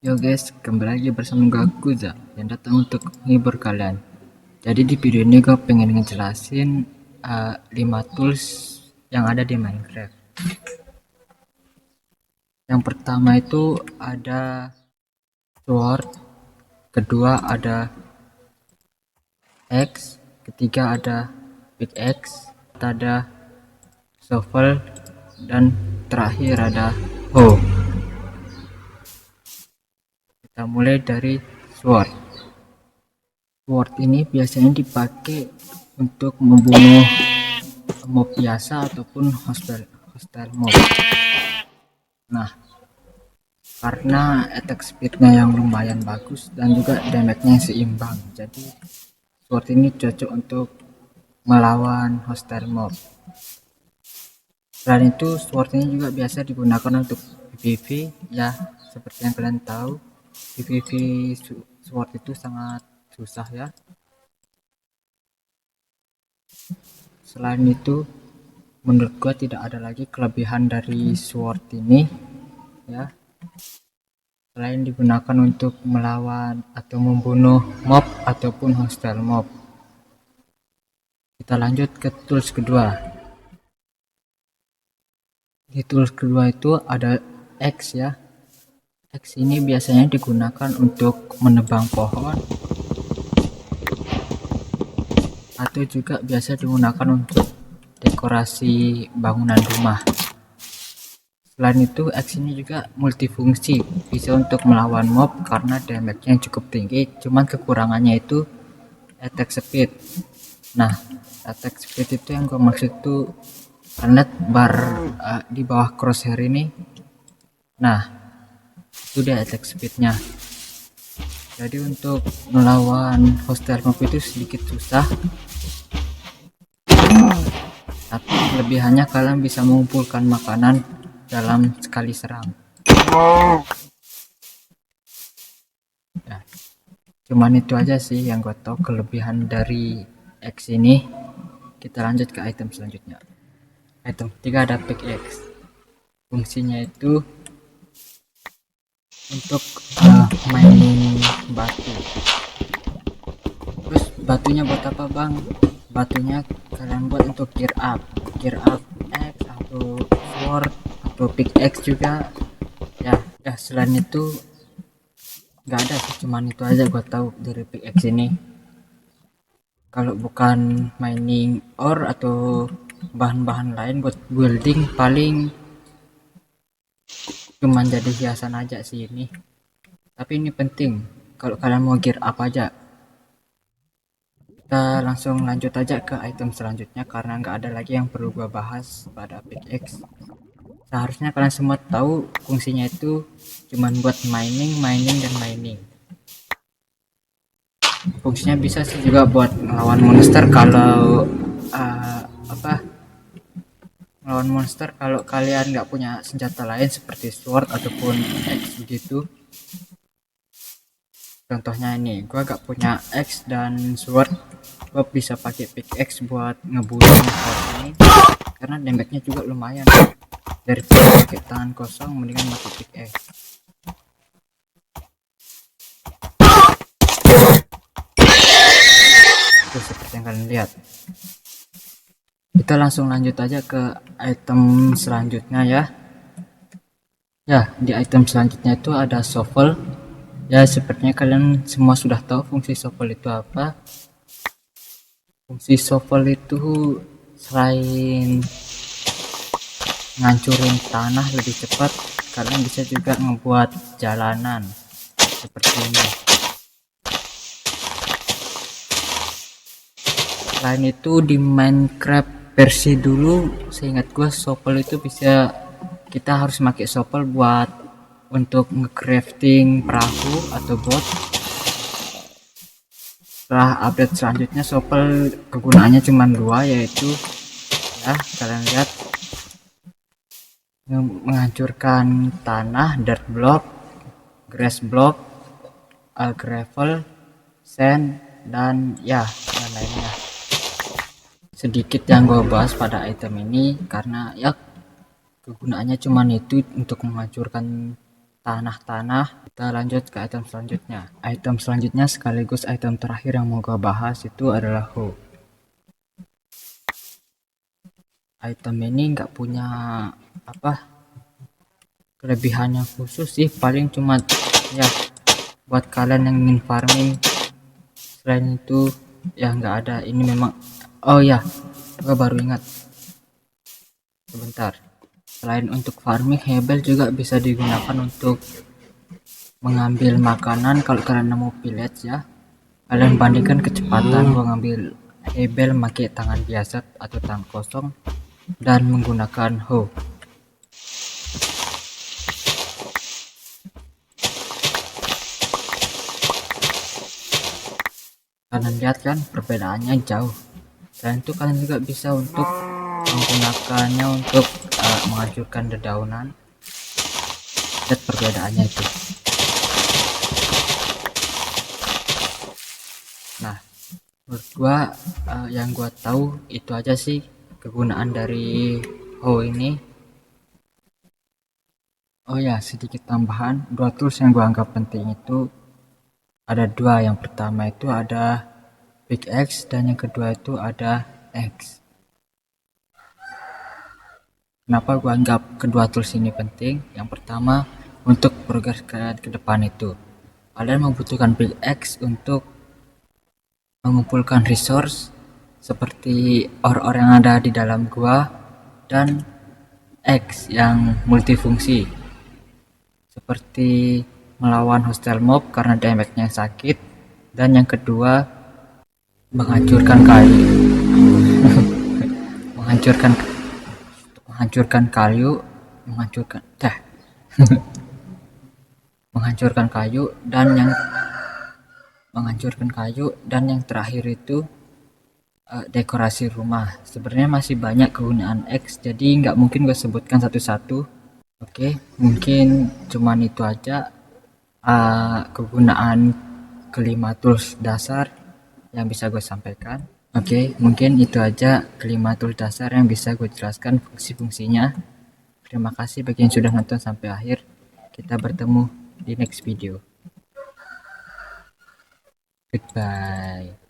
Yo guys, kembali lagi bersama gue Kuza yang datang untuk menghibur kalian. Jadi di video ini gue pengen ngejelasin 5 tools yang ada di Minecraft. Yang pertama itu ada sword, kedua ada axe, ketiga ada pickaxe, ada shovel, dan terakhir ada hoe. Kita mulai dari sword. Sword ini biasanya dipakai untuk membunuh mob biasa ataupun hostile mob. Nah, karena attack speednya yang lumayan bagus dan juga damage-nya seimbang, jadi sword ini cocok untuk melawan hostile mob. Selain itu, sword ini juga biasa digunakan untuk PvP ya, seperti yang kalian tahu. PvP sword itu sangat susah ya. Selain itu, menurut gua tidak ada lagi kelebihan dari sword ini ya, selain digunakan untuk melawan atau membunuh mob ataupun hostile mob. Kita lanjut ke tools kedua. Di tools kedua itu ada axe ya. Axe ini biasanya digunakan untuk menebang pohon atau juga biasa digunakan untuk dekorasi bangunan rumah. Selain itu, axe ini juga multifungsi, bisa untuk melawan mob karena damage-nya cukup tinggi, cuman kekurangannya itu attack speed. Nah, attack speed itu yang gue maksud tuh lihat bar di bawah crosshair ini. Nah, itu dia attack speednya. Jadi untuk melawan hostile mob itu sedikit susah, tapi kelebihannya kalian bisa mengumpulkan makanan dalam sekali serang ya. Cuman itu aja sih yang gue tahu kelebihan dari X ini. Kita lanjut ke item selanjutnya. Item ketiga ada pickaxe. Fungsinya itu untuk mining batu. Terus batunya buat apa bang? Batunya kalian buat untuk gear up X atau sword atau pickaxe juga ya. Selain itu nggak ada sih, cuman itu aja gua tahu dari pickaxe ini. Kalau bukan mining ore atau bahan-bahan lain buat building, paling cuman jadi hiasan aja sih ini. Tapi ini penting kalau kalian mau gear up aja. Kita langsung lanjut aja ke item selanjutnya karena nggak ada lagi yang perlu gua bahas pada pickaxe. Seharusnya kalian semua tahu fungsinya itu cuman buat mining dan mining. Fungsinya bisa sih juga buat melawan monster kalau melawan monster kalau kalian nggak punya senjata lain seperti sword ataupun axe begitu. Contohnya ini, gua gak punya axe dan sword, gua bisa pakai pickaxe buat ngebunuh monster ini karena damage-nya juga lumayan. Daripada pakai tangan kosong, mendingan pakai pickaxe. Itu seperti yang kalian lihat. Kita langsung lanjut aja ke item selanjutnya ya. Di item selanjutnya itu ada shovel. Ya, sepertinya kalian semua sudah tahu fungsi shovel itu apa. Fungsi shovel itu selain ngancurin tanah lebih cepat, kalian bisa juga membuat jalanan seperti ini. Selain itu di Minecraft versi dulu, seingat gue shovel itu bisa, kita harus pakai shovel buat untuk nge-crafting perahu atau boat. Setelah update selanjutnya shovel kegunaannya cuma dua, yaitu ya kalian lihat, menghancurkan tanah, dirt block, grass block, gravel, sand, dan ya lain-lainnya. Sedikit yang gue bahas pada item ini karena ya kegunaannya cuma itu, untuk menghancurkan tanah-tanah. Kita lanjut ke item selanjutnya. Item selanjutnya sekaligus item terakhir yang mau gue bahas itu adalah hoe. Item ini nggak punya apa kelebihannya khusus sih, paling cuma ya buat kalian yang ingin farming. Selain itu ya nggak ada. Ini memang, oh ya, gue baru ingat sebentar, selain untuk farming, hebel juga bisa digunakan untuk mengambil makanan. Kalau kalian nemu village ya, kalian bandingkan kecepatan gua ngambil hebel pakai tangan biasa atau tangan kosong dan menggunakan hoe. Kalian lihat kan perbedaannya jauh. Dan itu kalian juga bisa untuk menggunakannya untuk menghancurkan dedaunan. Lihat perbedaannya itu. Nah, menurut gua yang gua tahu itu aja sih kegunaan dari hoe ini. Oh ya, sedikit tambahan, dua tools yang gua anggap penting itu ada dua. Yang pertama itu ada pickaxe dan yang kedua itu ada axe. Kenapa gua anggap kedua tools ini penting? Yang pertama, untuk progres kalian ke depan itu kalian membutuhkan pickaxe untuk mengumpulkan resource seperti ore-ore yang ada di dalam gua, dan axe yang multifungsi seperti melawan hostile mob karena damage-nya sakit, dan yang kedua menghancurkan kayu menghancurkan kayu menghancurkan kayu dan yang terakhir itu dekorasi rumah. Sebenarnya masih banyak kegunaan X, jadi nggak mungkin gue sebutkan satu-satu. Oke, mungkin cuman itu aja kegunaan kelima tools dasar yang bisa gue sampaikan. Oke, mungkin itu aja kelima tools dasar yang bisa gue jelaskan fungsi-fungsinya. Terima kasih bagi yang sudah nonton sampai akhir. Kita bertemu di next video. Goodbye.